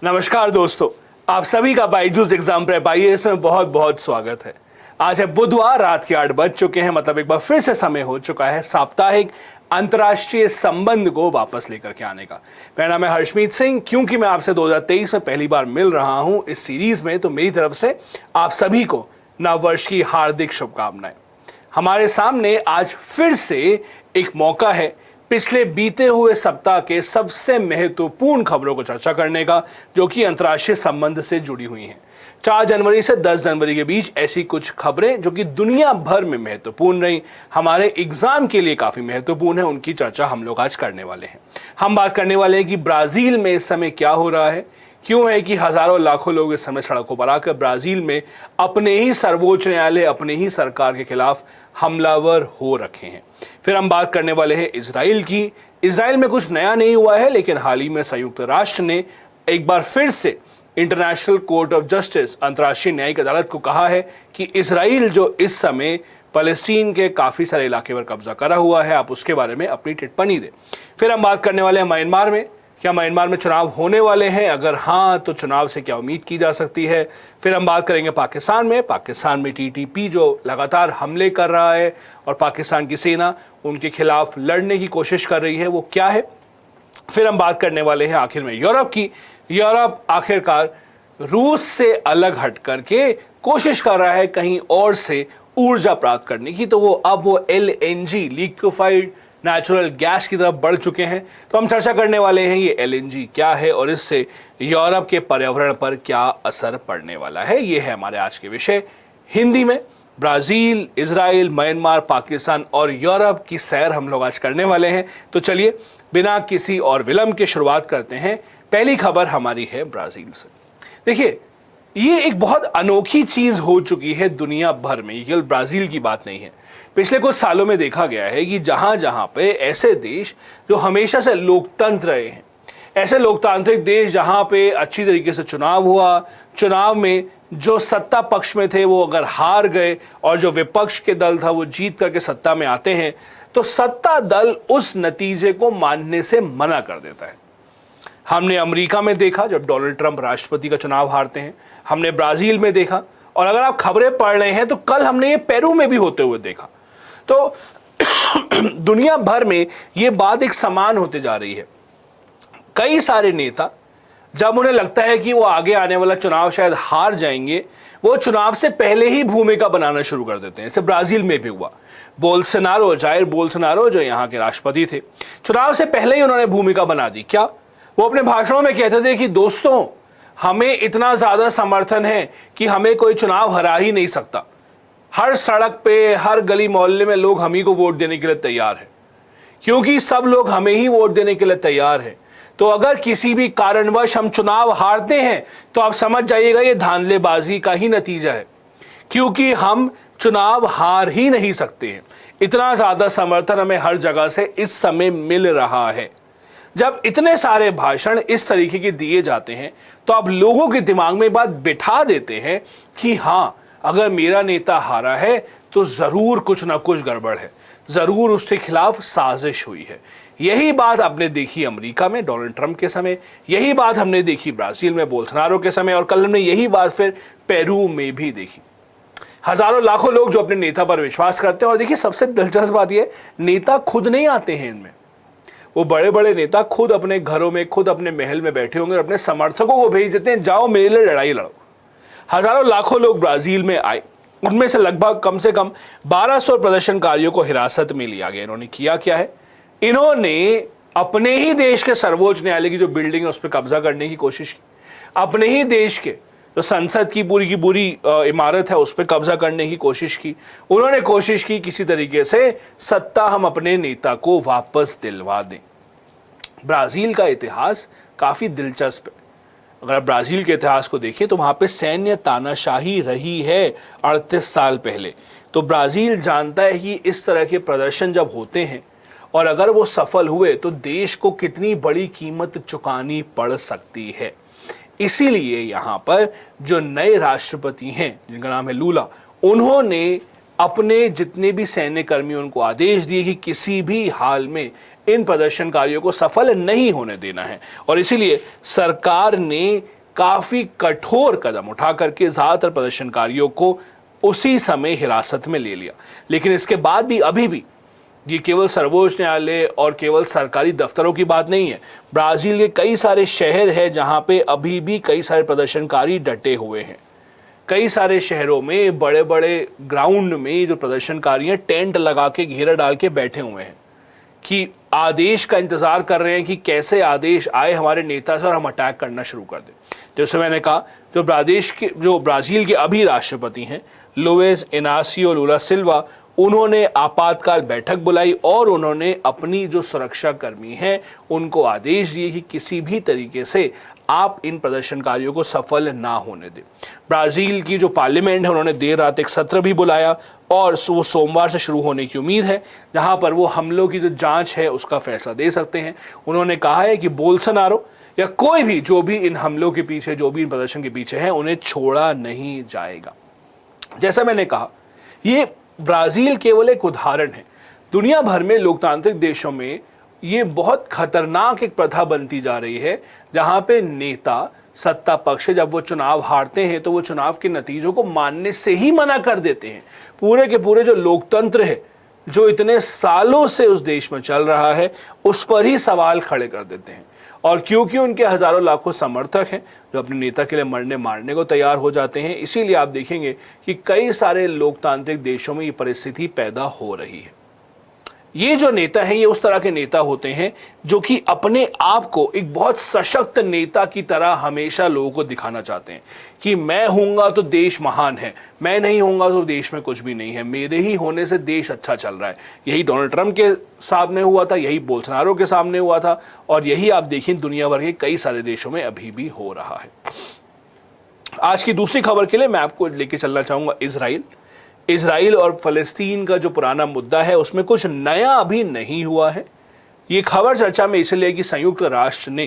नमस्कार दोस्तों, आप सभी का बायजूस एग्जाम प्रेप आईएएस में बहुत बहुत स्वागत है। आज है बुधवार, रात के 8 बज चुके हैं। मतलब एक बार फिर से समय हो चुका है साप्ताहिक अंतर्राष्ट्रीय संबंध को वापस लेकर के आने का। मेरा नाम है हर्षमीत सिंह। क्योंकि मैं आपसे 2023 में पहली बार मिल रहा हूं इस सीरीज में, तो मेरी तरफ से आप सभी को नववर्ष की हार्दिक शुभकामनाएं। हमारे सामने आज फिर से एक मौका है पिछले बीते हुए सप्ताह के सबसे महत्वपूर्ण खबरों को चर्चा करने का, जो कि अंतर्राष्ट्रीय संबंध से जुड़ी हुई हैं। 4 जनवरी से 10 जनवरी के बीच ऐसी कुछ खबरें जो कि दुनिया भर में महत्वपूर्ण रही, हमारे एग्जाम के लिए काफी महत्वपूर्ण है, उनकी चर्चा हम लोग आज करने वाले हैं। हम बात करने वाले हैं कि ब्राजील में इस समय क्या हो रहा है, क्यों है कि हजारों लाखों लोग इस समय सड़कों पर आकर ब्राजील में अपने ही सर्वोच्च न्यायालय, अपने ही सरकार के खिलाफ हमलावर हो रखे हैं। फिर हम बात करने वाले हैं इजराइल की। इजराइल में कुछ नया नहीं हुआ है, लेकिन हाल ही में संयुक्त राष्ट्र ने एक बार फिर से इंटरनेशनल कोर्ट ऑफ जस्टिस, अंतर्राष्ट्रीय न्यायिक अदालत को कहा है कि इजराइल जो इस समय फलस्तीन के काफी सारे इलाके पर कब्जा करा हुआ है, आप उसके बारे में अपनी टिप्पणी दें। फिर हम बात करने वाले हैं म्यांमार में। क्या म्यांमार में चुनाव होने वाले हैं? अगर हाँ, तो चुनाव से क्या उम्मीद की जा सकती है? फिर हम बात करेंगे पाकिस्तान में टीटीपी जो लगातार हमले कर रहा है और पाकिस्तान की सेना उनके खिलाफ लड़ने की कोशिश कर रही है, वो क्या है? फिर हम बात करने वाले हैं आखिर में यूरोप की। यूरोप आखिरकार रूस से अलग हट करके कोशिश कर रहा है कहीं और से ऊर्जा प्राप्त करने की, तो वो LNG, लिक्विफाइड नेचुरल गैस की तरफ बढ़ चुके हैं। तो हम चर्चा करने वाले हैं ये LNG क्या है और इससे यूरोप के पर्यावरण पर क्या असर पड़ने वाला है। ये है हमारे आज के विषय। हिंदी में ब्राजील, इजराइल, म्यांमार, पाकिस्तान और यूरोप की सैर हम लोग आज करने वाले हैं। तो चलिए बिना किसी और विलंब के शुरुआत करते हैं। पहली खबर हमारी है ब्राजील से। देखिए, ये एक बहुत अनोखी चीज हो चुकी है दुनिया भर में, केवल ब्राजील की बात नहीं है। पिछले कुछ सालों में देखा गया है कि जहां जहां पे ऐसे देश जो हमेशा से लोकतंत्र रहे हैं, ऐसे लोकतांत्रिक देश जहां पे अच्छी तरीके से चुनाव हुआ, चुनाव में जो सत्ता पक्ष में थे वो अगर हार गए और जो विपक्ष के दल था वो जीत करके सत्ता में आते हैं, तो सत्ता दल उस नतीजे को मानने से मना कर देता है। हमने अमेरिका में देखा जब डोनाल्ड ट्रंप राष्ट्रपति का चुनाव हारते हैं, हमने ब्राजील में देखा, और अगर आप खबरें पढ़ रहे हैं तो कल हमने ये पेरू में भी होते हुए देखा। तो दुनिया भर में ये बात एक समान होते जा रही है। कई सारे नेता जब उन्हें लगता है कि वो आगे आने वाला चुनाव शायद हार जाएंगे, वो चुनाव से पहले ही भूमिका बनाना शुरू कर देते हैं। जैसे ब्राजील में भी हुआ। जायर बोल्सोनारो जो यहाँ के राष्ट्रपति थे, चुनाव से पहले ही उन्होंने भूमिका बना दी। क्या? वो अपने भाषणों में कहते थे कि दोस्तों, हमें इतना ज्यादा समर्थन है कि हमें कोई चुनाव हरा ही नहीं सकता। हर सड़क पे, हर गली मोहल्ले में लोग हम ही को वोट देने के लिए तैयार हैं, क्योंकि सब लोग हमें ही वोट देने के लिए तैयार हैं। तो अगर किसी भी कारणवश हम चुनाव हारते हैं तो आप समझ जाइएगा ये धांधलेबाजी का ही नतीजा है, क्योंकि हम चुनाव हार ही नहीं सकते हैं। इतना ज्यादा समर्थन हमें हर जगह से इस समय मिल रहा है। जब इतने सारे भाषण इस तरीके के दिए जाते हैं तो आप लोगों के दिमाग में बात बिठा देते हैं कि हाँ, अगर मेरा नेता हारा है तो जरूर कुछ ना कुछ गड़बड़ है, जरूर उसके खिलाफ साजिश हुई है। यही बात आपने देखी अमेरिका में डोनाल्ड ट्रंप के समय, यही बात हमने देखी ब्राजील में बोल्सोनारो के समय, और कल हमने यही बात फिर पेरू में भी देखी। हजारों लाखों लोग जो अपने नेता पर विश्वास करते हैं, और देखिए सबसे दिलचस्प बात यह, नेता खुद नहीं आते हैं इनमें। वो बड़े बड़े नेता खुद अपने घरों में, खुद अपने महल में बैठे होंगे और अपने समर्थकों को भेज देते हैं, जाओ मेरे लिए लड़ाई लड़ो। हजारों लाखों लोग ब्राजील में आए, उनमें से लगभग कम से कम 1200 प्रदर्शनकारियों को हिरासत में लिया गया। इन्होंने किया क्या है? इन्होंने अपने ही देश के सर्वोच्च न्यायालय की जो बिल्डिंग है उस पर कब्जा करने की कोशिश की, अपने ही देश के जो संसद की पूरी इमारत है उस पर कब्जा करने की कोशिश की। उन्होंने कोशिश की किसी तरीके से सत्ता हम अपने नेता को वापस दिलवा दें। ब्राजील का इतिहास काफी दिलचस्प है। अगर ब्राजील के इतिहास को देखें तो वहां पे सैन्य तानाशाही रही है 38 साल पहले। तो ब्राजील जानता है कि इस तरह के प्रदर्शन जब होते हैं और अगर वो सफल हुए तो देश को कितनी बड़ी कीमत चुकानी पड़ सकती है। इसीलिए यहाँ पर जो नए राष्ट्रपति हैं जिनका नाम है लूला, उन्होंने अपने जितने भी सैन्य कर्मी उनको आदेश दिए कि किसी भी हाल में इन प्रदर्शनकारियों को सफल नहीं होने देना है। और इसीलिए सरकार ने काफी कठोर कदम उठा करके ज्यादातर प्रदर्शनकारियों को उसी समय हिरासत में ले लिया। लेकिन इसके बाद भी अभी भी ये केवल सर्वोच्च न्यायालय और केवल सरकारी दफ्तरों की बात नहीं है। ब्राजील के कई सारे शहर हैं जहां पे अभी भी कई सारे प्रदर्शनकारी डटे हुए हैं। कई सारे शहरों में बड़े बड़े ग्राउंड में जो प्रदर्शनकारी हैं टेंट लगा के घेरा डाल के बैठे हुए हैं कि आदेश का इंतजार कर रहे हैं कि कैसे आदेश आए हमारे नेता से और हम अटैक करना शुरू कर दें। जैसे मैंने कहा, जो ब्राजील के अभी राष्ट्रपति हैं लुइस इनासियो लुला सिल्वा, उन्होंने आपातकाल बैठक बुलाई और उन्होंने अपनी जो सुरक्षा कर्मी हैं उनको आदेश दिए कि किसी भी तरीके से आप इन प्रदर्शनकारियों को सफल ना होने दें। ब्राजील की जो पार्लियामेंट है उन्होंने देर रात एक सत्र भी बुलाया और वो सोमवार से शुरू होने की उम्मीद है, जहां पर वो हमलों की जो जांच है उसका फैसला दे सकते हैं। उन्होंने कहा है कि बोल्सोनारो या कोई भी जो भी इन हमलों के पीछे, जो भी इन प्रदर्शन के पीछे है, उन्हें छोड़ा नहीं जाएगा। जैसा मैंने कहा, ये ब्राजील केवल एक उदाहरण है। दुनिया भर में लोकतांत्रिक देशों में ये बहुत खतरनाक एक प्रथा बनती जा रही है, जहां पे नेता सत्ता पक्ष जब वो चुनाव हारते हैं तो वो चुनाव के नतीजों को मानने से ही मना कर देते हैं। पूरे के पूरे जो लोकतंत्र है, जो इतने सालों से उस देश में चल रहा है, उस पर ही सवाल खड़े कर देते हैं। और क्योंकि उनके हजारों लाखों समर्थक हैं जो अपने नेता के लिए मरने मारने को तैयार हो जाते हैं, इसीलिए आप देखेंगे कि कई सारे लोकतांत्रिक देशों में ये परिस्थिति पैदा हो रही है। ये जो नेता हैं, ये उस तरह के नेता होते हैं जो कि अपने आप को एक बहुत सशक्त नेता की तरह हमेशा लोगों को दिखाना चाहते हैं कि मैं हूंगा तो देश महान है, मैं नहीं हूंगा तो देश में कुछ भी नहीं है, मेरे ही होने से देश अच्छा चल रहा है। यही डोनाल्ड ट्रंप के सामने हुआ था, यही बोल्सोनारो के सामने हुआ था, और यही आप देखिए दुनिया भर के कई सारे देशों में अभी भी हो रहा है। आज की दूसरी खबर के लिए मैं आपको लेके चलना चाहूंगा इजराइल और फलस्तीन का जो पुराना मुद्दा है उसमें कुछ नया अभी नहीं हुआ है। ये खबर चर्चा में इसलिए कि संयुक्त राष्ट्र ने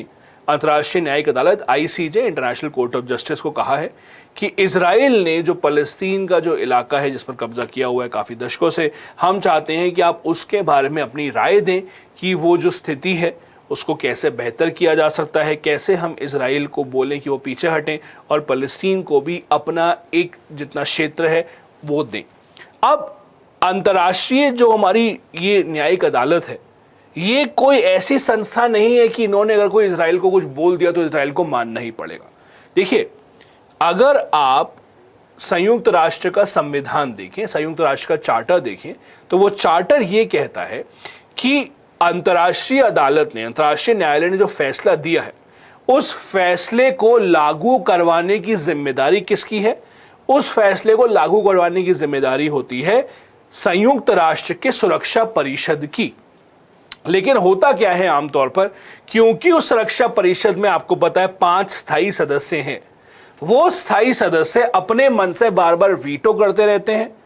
अंतर्राष्ट्रीय न्यायिक अदालत ICJ, international court of justice को कहा है कि इजराइल ने जो फलस्तीन का जो इलाका है जिस पर कब्जा किया हुआ है काफ़ी दशकों से, हम चाहते हैं कि आप उसके बारे में अपनी राय दें कि वो जो स्थिति है उसको कैसे बेहतर किया जा सकता है, कैसे हम इजराइल को बोलें कि वो पीछे हटें और फलस्तीन को भी अपना एक जितना क्षेत्र है वो दें। अब अंतर्राष्ट्रीय जो हमारी ये न्यायिक अदालत है, ये कोई ऐसी संस्था नहीं है कि इन्होंने अगर कोई इजराइल को कुछ बोल दिया तो इजराइल को मानना ही पड़ेगा। देखिए, अगर आप संयुक्त राष्ट्र का संविधान देखें, संयुक्त राष्ट्र का चार्टर देखें, तो वो चार्टर ये कहता है कि अंतर्राष्ट्रीय अदालत ने, अंतर्राष्ट्रीय न्यायालय ने जो फैसला दिया है उस फैसले को लागू करवाने की जिम्मेदारी किसकी है? उस फैसले को लागू करवाने की जिम्मेदारी होती है संयुक्त राष्ट्र के सुरक्षा परिषद की। लेकिन होता क्या है आमतौर पर, क्योंकि उस सुरक्षा परिषद में आपको पता है 5 स्थायी सदस्य हैं, वो स्थायी सदस्य अपने मन से बार बार वीटो करते रहते हैं।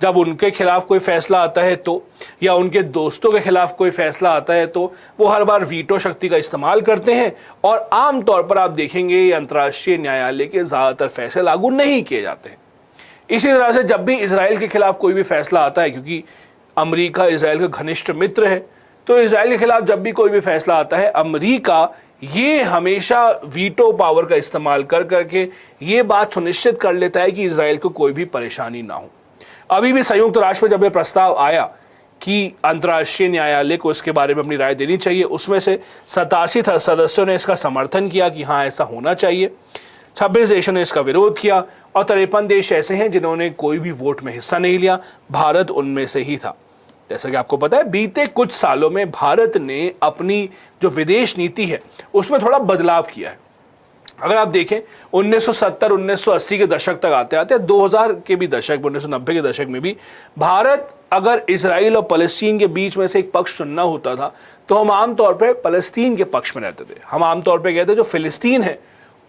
जब उनके खिलाफ कोई फैसला आता है तो, या उनके दोस्तों के खिलाफ कोई फैसला आता है तो वो हर बार वीटो शक्ति का इस्तेमाल करते हैं और आमतौर पर आप देखेंगे अंतर्राष्ट्रीय न्यायालय के ज़्यादातर फैसले लागू नहीं किए जाते हैं। इसी तरह से जब भी इजराइल के खिलाफ कोई भी फैसला आता है, क्योंकि अमेरिका इजराइल का घनिष्ठ मित्र है, तो इजराइल के खिलाफ जब भी कोई भी फैसला आता है, अमेरिका ये हमेशा वीटो पावर का इस्तेमाल कर करके ये बात सुनिश्चित कर लेता है कि इजराइल को कोई भी परेशानी ना हो। अभी भी संयुक्त राष्ट्र में जब यह प्रस्ताव आया कि अंतर्राष्ट्रीय न्यायालय को इसके बारे में अपनी राय देनी चाहिए, उसमें से 87 सदस्यों ने इसका समर्थन किया कि हाँ ऐसा होना चाहिए। 26 देशों ने इसका विरोध किया और 53 देश ऐसे हैं जिन्होंने कोई भी वोट में हिस्सा नहीं लिया। भारत उनमें से ही था। जैसा कि आपको पता है, बीते कुछ सालों में भारत ने अपनी जो विदेश नीति है उसमें थोड़ा बदलाव किया है। अगर आप देखें 1970 1980 के दशक तक आते आते 2000 के भी दशक, 1990 के दशक में भी भारत अगर इजराइल और फलस्तीन के बीच में से एक पक्ष चुनना होता था तो हम आमतौर पर फलस्तीन के पक्ष में रहते थे। हम आमतौर पर कहते जो फिलिस्तीन है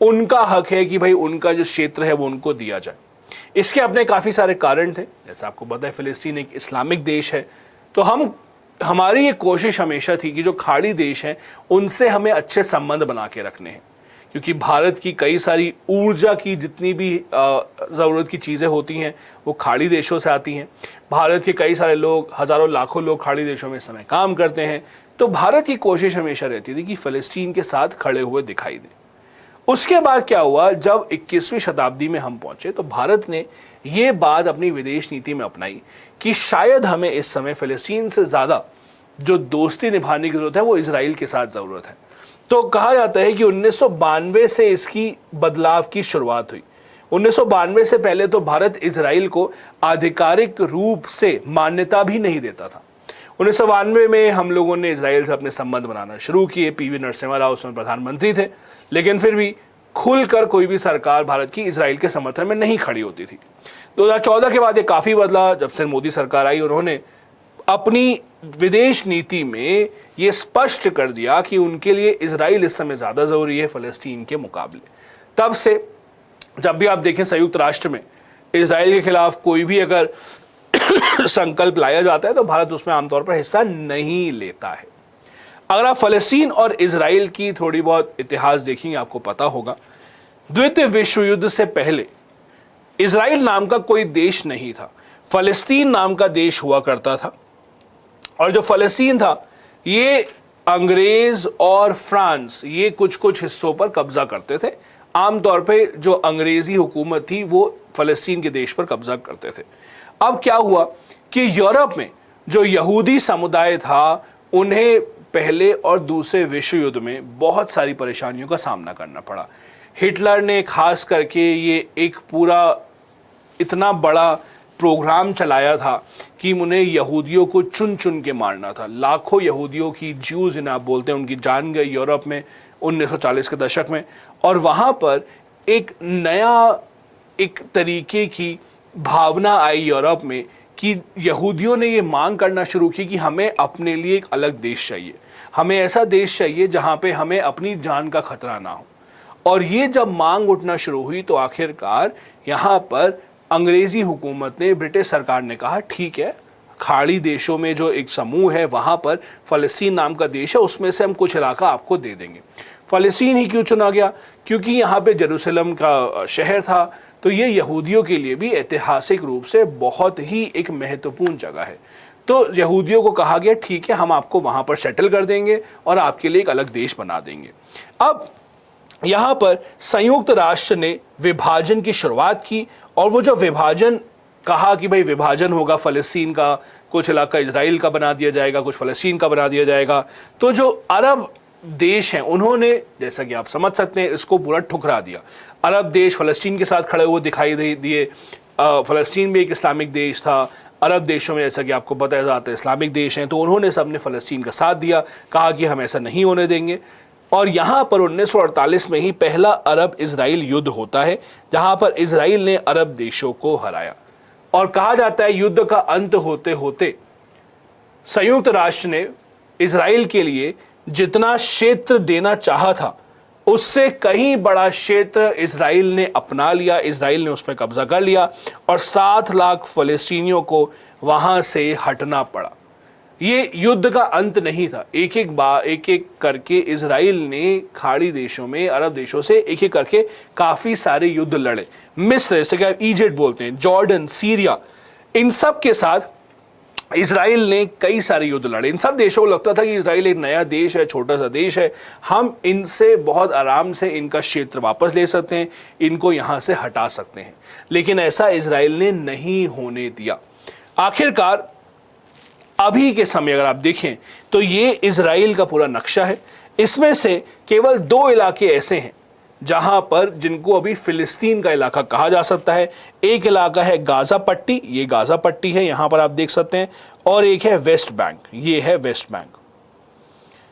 उनका हक है कि भाई उनका जो क्षेत्र है वो उनको दिया जाए। इसके अपने काफ़ी सारे कारण थे। जैसा आपको पता है फिलिस्तीन एक इस्लामिक देश है, तो हमारी ये कोशिश हमेशा थी कि जो खाड़ी देश हैं उनसे हमें अच्छे संबंध बना के रखने हैं, क्योंकि भारत की कई सारी ऊर्जा की जितनी भी ज़रूरत की चीज़ें होती हैं वो खाड़ी देशों से आती हैं। भारत के कई सारे लोग, हज़ारों लाखों लोग खाड़ी देशों में इस समय काम करते हैं। तो भारत की कोशिश हमेशा रहती थी कि फ़लस्तीन के साथ खड़े हुए दिखाई दें। उसके बाद क्या हुआ, जब 21वीं शताब्दी में हम पहुंचे तो भारत ने ये बात अपनी विदेश नीति में अपनाई कि शायद हमें इस समय फ़लस्तीन से ज़्यादा जो दोस्ती निभाने की ज़रूरत है वो इजराइल के साथ ज़रूरत है। तो कहा जाता है कि 1992 से इसकी बदलाव की शुरुआत हुई। 1992 से पहले तो भारत इजराइल को आधिकारिक रूप से मान्यता भी नहीं देता था। 1992 में हम लोगों ने इजराइल से अपने संबंध बनाना शुरू किए। पीवी नरसिम्हा राव उसमें प्रधानमंत्री थे, लेकिन फिर भी खुलकर कोई भी सरकार भारत की इजराइल के समर्थन में नहीं खड़ी होती थी। 2014 के बाद ये काफ़ी बदला। जब से मोदी सरकार आई, उन्होंने अपनी विदेश नीति में ये स्पष्ट कर दिया कि उनके लिए इजराइल इस समय ज़्यादा ज़रूरी है फ़लस्तीन के मुकाबले। तब से जब भी आप देखें संयुक्त राष्ट्र में इजराइल के खिलाफ कोई भी अगर संकल्प लाया जाता है तो भारत उसमें आमतौर पर हिस्सा नहीं लेता है। अगर आप फ़लस्तीन और इजराइल की थोड़ी बहुत इतिहास देखेंगे, आपको पता होगा द्वितीय विश्व युद्ध से पहले इजराइल नाम का कोई देश नहीं था, फ़लस्तीन नाम का देश हुआ करता था। और जो फ़लस्तीन था ये अंग्रेज़ और फ्रांस ये कुछ कुछ हिस्सों पर कब्जा करते थे। आमतौर पे जो अंग्रेज़ी हुकूमत थी वो फ़लस्तीन के देश पर कब्जा करते थे। अब क्या हुआ कि यूरोप में जो यहूदी समुदाय था उन्हें पहले और दूसरे विश्व युद्ध में बहुत सारी परेशानियों का सामना करना पड़ा। हिटलर ने खास करके ये एक पूरा इतना बड़ा प्रोग्राम चलाया था कि उन्हें यहूदियों को चुन चुन के मारना था। लाखों यहूदियों की, ज्यूज़ जिन्हें आप बोलते हैं, उनकी जान गई यूरोप में 1940 के दशक में। और वहाँ पर एक नया एक तरीके की भावना आई यूरोप में कि यहूदियों ने ये मांग करना शुरू की कि हमें अपने लिए एक अलग देश चाहिए, हमें ऐसा देश चाहिए जहाँ पे हमें अपनी जान का खतरा ना हो। और ये जब मांग उठना शुरू हुई तो आखिरकार यहाँ पर अंग्रेज़ी हुकूमत ने, ब्रिटिश सरकार ने कहा ठीक है, खाड़ी देशों में जो एक समूह है वहाँ पर फ़लस्तीन नाम का देश है, उसमें से हम कुछ इलाका आपको दे देंगे। फ़लस्तीन ही क्यों चुना गया? क्योंकि यहाँ पे जेरूसलम का शहर था, तो ये यहूदियों के लिए भी ऐतिहासिक रूप से बहुत ही एक महत्वपूर्ण जगह है। तो यहूदियों को कहा गया ठीक है, हम आपको वहाँ पर सेटल कर देंगे और आपके लिए एक अलग देश बना देंगे। अब यहाँ पर संयुक्त राष्ट्र ने विभाजन की शुरुआत की और वो जो विभाजन कहा कि भाई विभाजन होगा, फ़लस्तीन का कुछ इलाका इजराइल का बना दिया जाएगा, कुछ फ़लस्तीन का बना दिया जाएगा। तो जो अरब देश हैं उन्होंने, जैसा कि आप समझ सकते हैं, इसको पूरा ठुकरा दिया। अरब देश फ़लस्तीन के साथ खड़े हुए दिखाई दिए। फ़लस्तीन भी एक इस्लामिक देश था। अरब देशों में जैसा कि आपको पता है ज़्यादातर इस्लामिक देश हैं, तो उन्होंने सबने फ़लस्तीन का साथ दिया, कहा कि हम ऐसा नहीं होने देंगे। और यहाँ पर 1948 में ही पहला अरब इजराइल युद्ध होता है, जहाँ पर इजराइल ने अरब देशों को हराया। और कहा जाता है युद्ध का अंत होते होते संयुक्त राष्ट्र ने इजराइल के लिए जितना क्षेत्र देना चाहा था उससे कहीं बड़ा क्षेत्र इजराइल ने अपना लिया, इजराइल ने उस पर कब्जा कर लिया और 7 लाख फ़लस्तीनियों को वहाँ से हटना पड़ा। ये युद्ध का अंत नहीं था। एक एक करके इजराइल ने खाड़ी देशों में, अरब देशों से एक एक करके काफ़ी सारे युद्ध लड़े। मिस्र, जैसे कि इजिप्ट बोलते हैं, जॉर्डन, सीरिया, इन सब के साथ इजराइल ने कई सारे युद्ध लड़े। इन सब देशों को लगता था कि इजराइल एक नया देश है, छोटा सा देश है, हम इनसे बहुत आराम से इनका क्षेत्र वापस ले सकते हैं, इनको यहाँ से हटा सकते हैं। लेकिन ऐसा इजराइल ने नहीं होने दिया। आखिरकार अभी के समय अगर आप देखें तो ये इजराइल का पूरा नक्शा है। इसमें से केवल 2 इलाके ऐसे हैं जहां पर जिनको अभी फिलिस्तीन का इलाका कहा जा सकता है। एक इलाका है गाजा पट्टी, ये गाजा पट्टी है, यहां पर आप देख सकते हैं, और एक है वेस्ट बैंक, ये है वेस्ट बैंक।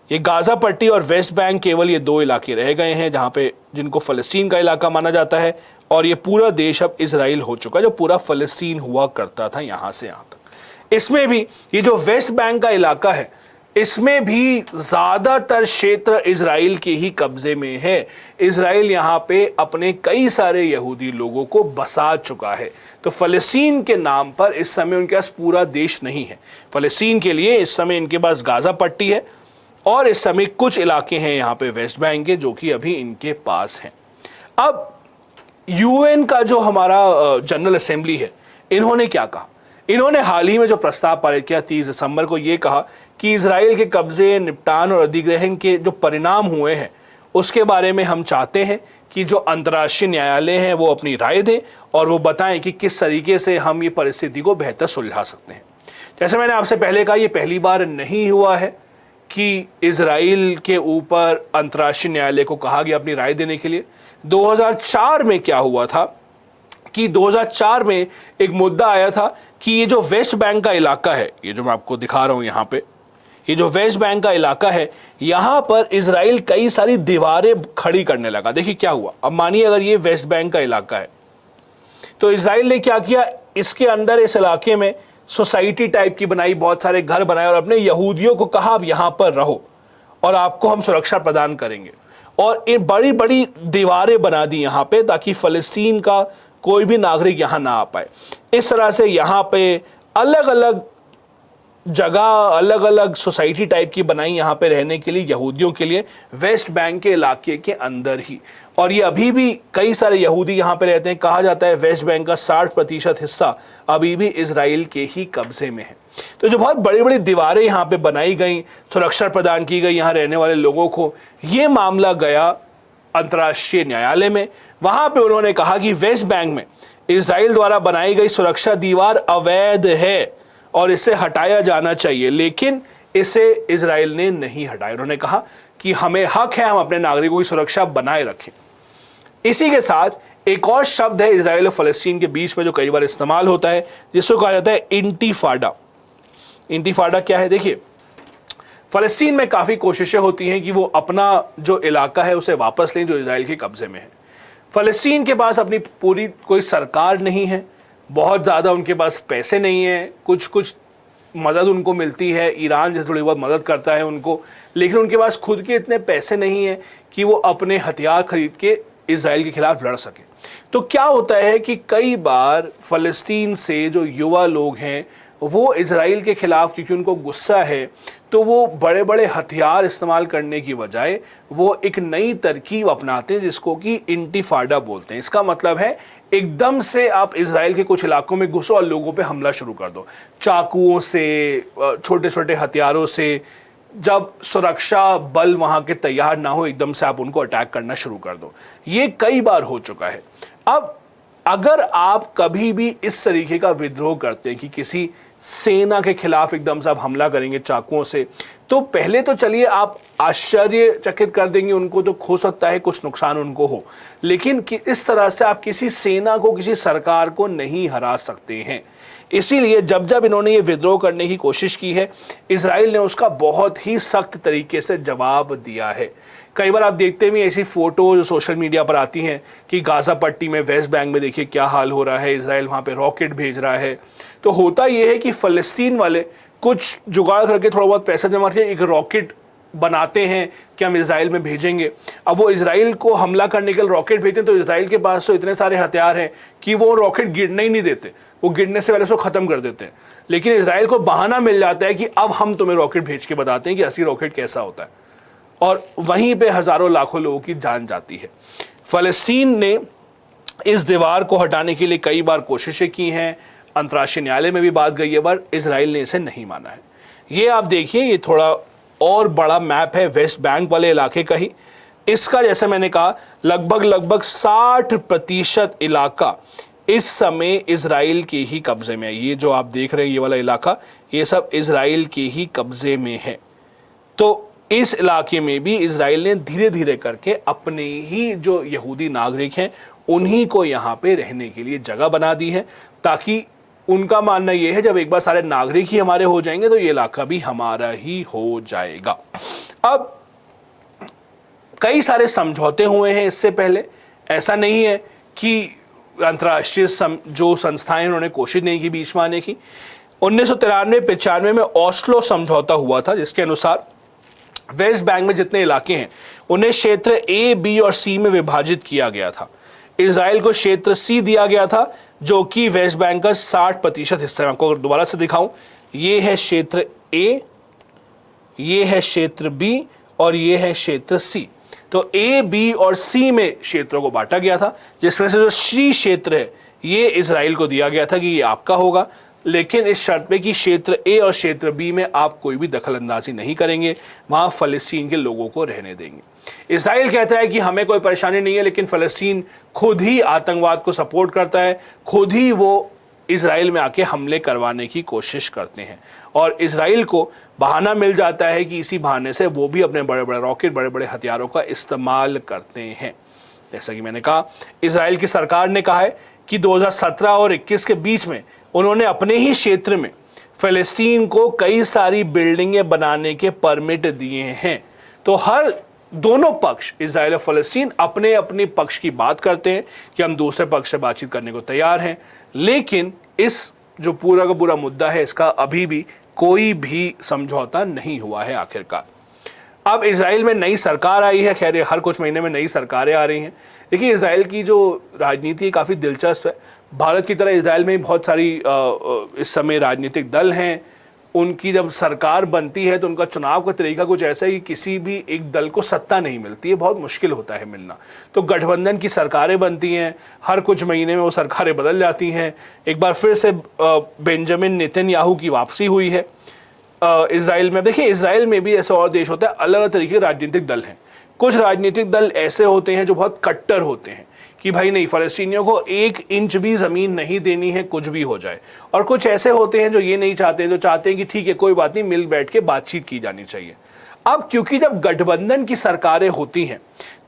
ये गाजा पट्टी और वेस्ट बैंक, केवल ये 2 इलाके रह गए हैं जहां पे जिनको फिलिस्तीन का इलाका माना जाता है। और ये पूरा देश अब इजराइल हो चुका है, जो पूरा फिलिस्तीन हुआ करता था यहां से यहां तक। इसमें भी ये जो वेस्ट बैंक का इलाका है, इसमें भी ज़्यादातर क्षेत्र इजराइल के ही कब्जे में है। इजराइल यहाँ पे अपने कई सारे यहूदी लोगों को बसा चुका है। तो फ़लस्तीन के नाम पर इस समय उनके पास पूरा देश नहीं है। फ़लस्तीन के लिए इस समय इनके पास गाज़ा पट्टी है और इस समय कुछ इलाके हैं यहाँ पे वेस्ट बैंक के, जो कि अभी इनके पास हैं। अब यूएन का जो हमारा जनरल असेंबली है, इन्होंने क्या कहा? इन्होंने हाल ही में जो प्रस्ताव पारित किया 30 दिसंबर को, ये कहा कि इजराइल के कब्जे, निपटान और अधिग्रहण के जो परिणाम हुए हैं उसके बारे में हम चाहते हैं कि जो अंतर्राष्ट्रीय न्यायालय है वो अपनी राय दें और वो बताएं कि किस तरीके से हम ये परिस्थिति को बेहतर सुलझा सकते हैं। जैसे मैंने आपसे पहले कहा, ये पहली बार नहीं हुआ है कि इजराइल के ऊपर अंतर्राष्ट्रीय न्यायालय को कहा गया अपनी राय देने के लिए। 2004 में क्या हुआ था कि 2004 में एक मुद्दा आया था कि ये जो वेस्ट बैंक का इलाका है, ये जो मैं आपको दिखा रहा हूं यहाँ पे, ये जो वेस्ट बैंक का इलाका है, यहाँ पर इजराइल कई सारी दीवारें खड़ी करने लगा। देखिए क्या हुआ। अब मानिए अगर ये वेस्ट बैंक का इलाका है तो इजराइल ने क्या किया, इसके अंदर इस इलाके में सोसाइटी टाइप की बनाई, बहुत सारे घर बनाए और अपने यहूदियों को कहा आप यहां पर रहो और आपको हम सुरक्षा प्रदान करेंगे। और इन बड़ी बड़ी दीवारें बना दी यहां पे ताकि फलस्तीन का कोई भी नागरिक यहां ना आ पाए। इस तरह से यहां पे अलग अलग जगह, अलग अलग सोसाइटी टाइप की बनाई यहां पे रहने के लिए, यहूदियों के लिए, वेस्ट बैंक के इलाके के अंदर ही। और ये अभी भी कई सारे यहूदी यहां पे रहते हैं। कहा जाता है वेस्ट बैंक का 60% हिस्सा अभी भी इजराइल के ही कब्जे में है। तो जो बहुत बड़ी बड़ी दीवारें यहां पे बनाई गई, सुरक्षा प्रदान की गई यहां रहने वाले लोगों को, ये मामला गया अंतर्राष्ट्रीय न्यायालय में। वहां पे उन्होंने कहा कि वेस्ट बैंक में इजराइल द्वारा बनाई गई सुरक्षा दीवार अवैध है और इसे हटाया जाना चाहिए, लेकिन इसे इजराइल ने नहीं हटाया। उन्होंने कहा कि हमें हक है, हम अपने नागरिकों की सुरक्षा बनाए रखें। इसी के साथ एक और शब्द है इजराइल और फलस्तीन के बीच में जो कई बार इस्तेमाल होता है, जिसको कहा जाता है इंटिफाडा। इंटिफाडा क्या है? देखिए, फलस्तीन में काफी कोशिशें होती हैं कि वो अपना जो इलाका है उसे वापस लें जो इजराइल के कब्जे में है। फलस्तीन के पास अपनी पूरी कोई सरकार नहीं है, बहुत ज़्यादा उनके पास पैसे नहीं है, कुछ कुछ मदद उनको मिलती है, ईरान जैसे थोड़ी बहुत मदद करता है उनको, लेकिन उनके पास खुद के इतने पैसे नहीं हैं कि वो अपने हथियार खरीद के इजराइल के खिलाफ लड़ सके। तो क्या होता है कि कई बार फ़लस्तीन से जो युवा लोग हैं वो इजराइल के खिलाफ, क्योंकि उनको गुस्सा है, तो वो बड़े बड़े हथियार इस्तेमाल करने की बजाय वो एक नई तरकीब अपनाते हैं जिसको कि इंटिफाडा बोलते हैं। इसका मतलब है एकदम से आप इजराइल के कुछ इलाकों में घुसो और लोगों पे हमला शुरू कर दो, चाकुओं से, छोटे छोटे हथियारों से। जब सुरक्षा बल वहाँ के तैयार ना हो, एकदम से आप उनको अटैक करना शुरू कर दो। ये कई बार हो चुका है। अब अगर आप कभी भी इस तरीके का विद्रोह करते हैं कि किसी सेना के खिलाफ एकदम से आप हमला करेंगे चाकुओं से, तो पहले तो चलिए आप आश्चर्यचकित कर देंगे उनको, तो हो सकता है कुछ नुकसान उनको हो, लेकिन इस तरह से आप किसी सेना को, किसी सरकार को नहीं हरा सकते हैं। इसीलिए जब जब इन्होंने ये विद्रोह करने की कोशिश की है, इजराइल ने उसका बहुत ही सख्त तरीके से जवाब दिया है। कई बार आप देखते भी ऐसी फोटो जो सोशल मीडिया पर आती हैं कि गाज़ा पट्टी में, वेस्ट बैंक में देखिए क्या हाल हो रहा है, इजराइल वहाँ पे रॉकेट भेज रहा है। तो होता ये है कि फ़लस्तीन वाले कुछ जुगाड़ करके थोड़ा बहुत पैसा जमा करके एक रॉकेट बनाते हैं कि हम इजराइल में भेजेंगे। अब वो इजराइल को हमला करने के लिए रॉकेट भेजते हैं, तो इजराइल के पास तो इतने सारे हथियार हैं कि वो रॉकेट गिरने ही नहीं देते, वो गिरने से पहले उसको ख़त्म कर देते हैं। लेकिन इजराइल को बहाना मिल जाता है कि अब हम तुम्हें रॉकेट भेज के बताते हैं कि असली रॉकेट कैसा होता है, और वहीं पे हज़ारों लाखों लोगों की जान जाती है। फ़लस्तीन ने इस दीवार को हटाने के लिए कई बार कोशिशें की हैं, अंतर्राष्ट्रीय न्यायालय में भी बात गई है, पर इजराइल ने इसे नहीं माना है। ये आप देखिए, ये थोड़ा और बड़ा मैप है वेस्ट बैंक वाले इलाके का ही। इसका जैसे मैंने कहा लगभग 60% इलाका इस समय इजराइल के ही कब्जे में है। ये जो आप देख रहे हैं ये वाला इलाका, ये सब इजराइल के ही कब्जे में है। तो इस इलाके में भी इजराइल ने धीरे धीरे करके अपने ही जो यहूदी नागरिक हैं उन्हीं को यहाँ पे रहने के लिए जगह बना दी है, ताकि उनका मानना यह है जब एक बार सारे नागरिक ही हमारे हो जाएंगे तो ये इलाका भी हमारा ही हो जाएगा। अब कई सारे समझौते हुए हैं इससे पहले, ऐसा नहीं है कि अंतर्राष्ट्रीय जो संस्थाएं उन्होंने कोशिश नहीं की बीच में आने की। 1993-95 में ओस्लो समझौता हुआ था, जिसके अनुसार वेस्ट बैंक में जितने इलाके हैं उन्हें क्षेत्र ए, बी और सी में विभाजित किया गया था। इजराइल को क्षेत्र सी दिया गया था जो कि वेस्ट बैंक का 60% हिस्सा है। आपको अगर दोबारा से दिखाऊं, ये है क्षेत्र ए, ये है क्षेत्र बी और ये है क्षेत्र सी। तो ए, बी और सी में क्षेत्रों को बांटा गया था, जिसमें से जो सी क्षेत्र है ये इजराइल को दिया गया था कि ये आपका होगा। लेकिन इस शर्त पे कि क्षेत्र ए और क्षेत्र बी में आप कोई भी दखलंदाजी नहीं करेंगे, वहां फलस्तीन के लोगों को रहने देंगे। इजराइल कहता है कि हमें कोई परेशानी नहीं है, लेकिन फलस्तीन खुद ही आतंकवाद को सपोर्ट करता है, खुद ही वो इजराइल में आके हमले करवाने की कोशिश करते हैं और इजराइल को बहाना मिल जाता है कि इसी बहाने से वो भी अपने बड़े बड़े रॉकेट, बड़े बड़े हथियारों का इस्तेमाल करते हैं। जैसा कि मैंने कहा, इजराइल की सरकार ने कहा है कि 2017 और 21 के बीच में उन्होंने अपने ही क्षेत्र में फ़लस्तीन को कई सारी बिल्डिंगें बनाने के परमिट दिए हैं। तो हर दोनों पक्ष, इजराइल और फ़लस्तीन, अपने अपने पक्ष की बात करते हैं कि हम दूसरे पक्ष से बातचीत करने को तैयार हैं, लेकिन इस जो पूरा का पूरा मुद्दा है, इसका अभी भी कोई भी समझौता नहीं हुआ है आखिरकार। अब इजराइल में नई सरकार आई है, खैर हर कुछ महीने में नई सरकारें आ रही हैं। देखिए, इजराइल की जो राजनीति है काफ़ी दिलचस्प है। भारत की तरह इजराइल में बहुत सारी इस समय राजनीतिक दल हैं। उनकी जब सरकार बनती है तो उनका चुनाव का तरीका कुछ ऐसा है कि किसी भी एक दल को सत्ता नहीं मिलती है, बहुत मुश्किल होता है मिलना। तो गठबंधन की सरकारें बनती हैं, हर कुछ महीने में वो सरकारें बदल जाती हैं। एक बार फिर से बेंजामिन नेतन्याहू की वापसी हुई है इजराइल में। देखिए, इजराइल में भी ऐसा और देश होता है, अलग अलग तरीके के राजनीतिक दल हैं। कुछ राजनीतिक दल ऐसे होते हैं जो बहुत कट्टर होते हैं कि भाई नहीं, फ़लस्तीनियों को 1 इंच भी ज़मीन नहीं देनी है, कुछ भी हो जाए। और कुछ ऐसे होते हैं जो ये नहीं चाहते, जो चाहते हैं कि ठीक है, कोई बात नहीं, मिल बैठ के बातचीत की जानी चाहिए। अब क्योंकि जब गठबंधन की सरकारें होती हैं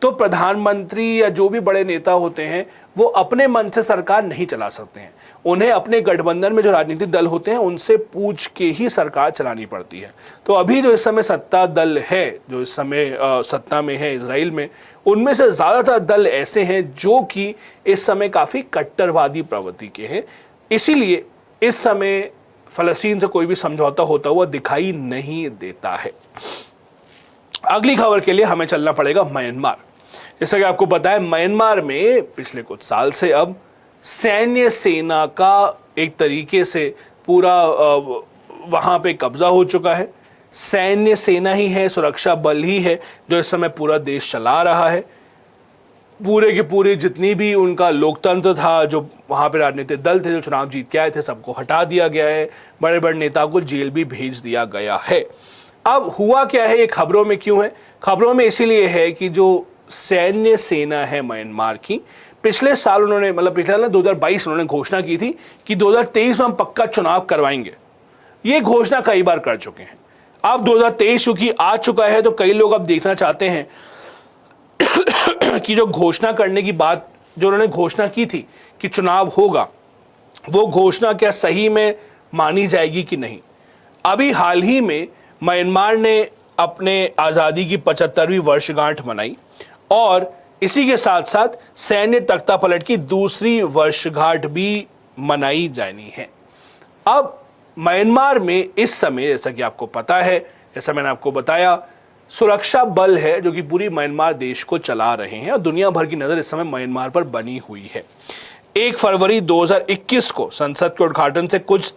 तो प्रधानमंत्री या जो भी बड़े नेता होते हैं वो अपने मन से सरकार नहीं चला सकते हैं। उन्हें अपने गठबंधन में जो राजनीतिक दल होते हैं उनसे पूछ के ही सरकार चलानी पड़ती है। तो अभी जो इस समय सत्ता दल है, जो इस समय सत्ता में है इजराइल में, उनमें से ज़्यादातर दल ऐसे हैं जो कि इस समय काफ़ी कट्टरवादी प्रवृत्ति के हैं। इसीलिए इस समय फ़लस्तीन से कोई भी समझौता होता हुआ दिखाई नहीं देता है। अगली खबर के लिए हमें चलना पड़ेगा म्यांमार। जैसा कि आपको पता है, म्यांमार में पिछले कुछ साल से अब सैन्य सेना का एक तरीके से पूरा वहाँ पे कब्जा हो चुका है। सैन्य सेना ही है, सुरक्षा बल ही है जो इस समय पूरा देश चला रहा है। पूरे के पूरे जितनी भी उनका लोकतंत्र था, जो वहाँ पे राजनीतिक दल थे जो चुनाव जीत के आए थे, सबको हटा दिया गया है। बड़े बड़े नेताओं को जेल भी भेज दिया गया है। अब हुआ क्या है, ये खबरों में क्यों है? खबरों में इसीलिए है कि जो सैन्य सेना है म्यांमार की, पिछले साल उन्होंने, मतलब पिछले साल 2022 उन्होंने घोषणा की थी कि 2023 में हम पक्का चुनाव करवाएंगे। ये घोषणा कई बार कर चुके हैं। अब 2023 क्योंकि आ चुका है तो कई लोग अब देखना चाहते हैं कि जो घोषणा करने की बात, जो उन्होंने घोषणा की थी कि चुनाव होगा, वो घोषणा क्या सही में मानी जाएगी कि नहीं। अभी हाल ही में म्यांमार ने अपने आज़ादी की 75वीं वर्षगांठ मनाई और इसी के साथ साथ सैन्य तख्तापलट की दूसरी वर्षगांठ भी मनाई जानी है। अब म्यांमार में इस समय, जैसा कि आपको पता है, जैसा मैंने आपको बताया, सुरक्षा बल है जो कि पूरी म्यांमार देश को चला रहे हैं और दुनिया भर की नज़र इस समय म्यांमार पर बनी हुई है। 1 फरवरी 2021 को संसद के उद्घाटन से कुछ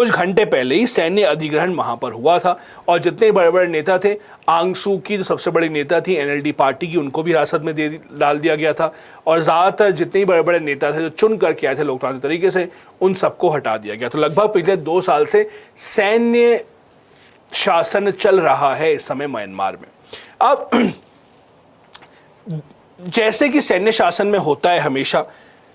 घंटे पहले ही सैन्य अधिग्रहण वहां पर हुआ था और जितने बड़े बड़े नेता थे, आंग सू की जो सबसे बड़ी नेता थी एनएलडी पार्टी की, उनको भी हिरासत में डाल दिया गया था और ज़्यादातर जितने बड़े बड़े नेता थे जो चुन करके आए थे लोकतांत्रिक तरीके से, उन सबको हटा दिया गया। तो लगभग पिछले 2 साल से सैन्य शासन चल रहा है इस समय म्यांमार में। अब जैसे कि सैन्य शासन में होता है हमेशा,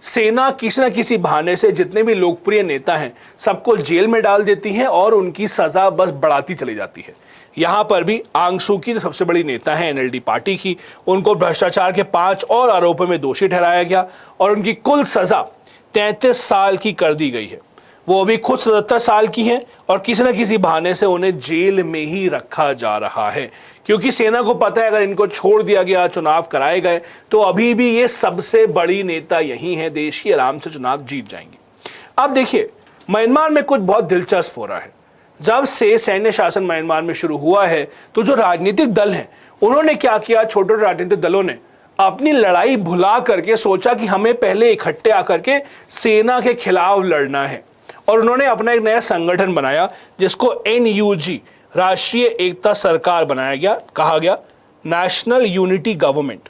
सेना किसी न किसी बहाने से जितने भी लोकप्रिय नेता हैं सबको जेल में डाल देती है और उनकी सज़ा बस बढ़ाती चली जाती है। यहाँ पर भी आंग सू की जो सबसे बड़ी नेता है एनएलडी पार्टी की, उनको भ्रष्टाचार के 5 और आरोपों में दोषी ठहराया गया और उनकी कुल सज़ा 33 साल की कर दी गई है। वो अभी खुद 77 साल की हैं और किसी न किसी बहाने से उन्हें जेल में ही रखा जा रहा है, क्योंकि सेना को पता है अगर इनको छोड़ दिया गया, चुनाव कराए गए, तो अभी भी ये सबसे बड़ी नेता यही हैं देश की, आराम से चुनाव जीत जाएंगे। अब देखिए, म्यांमार में कुछ बहुत दिलचस्प हो रहा है। जब से सैन्य शासन म्यांमार में शुरू हुआ है तो जो राजनीतिक दल हैं उन्होंने क्या किया, छोटे राजनीतिक दलों ने अपनी लड़ाई भुला करके सोचा कि हमें पहले इकट्ठे आकर के सेना के खिलाफ लड़ना है और उन्होंने अपना एक नया संगठन बनाया जिसको NUG, राष्ट्रीय एकता सरकार बनाया गया, कहा गया national unity government.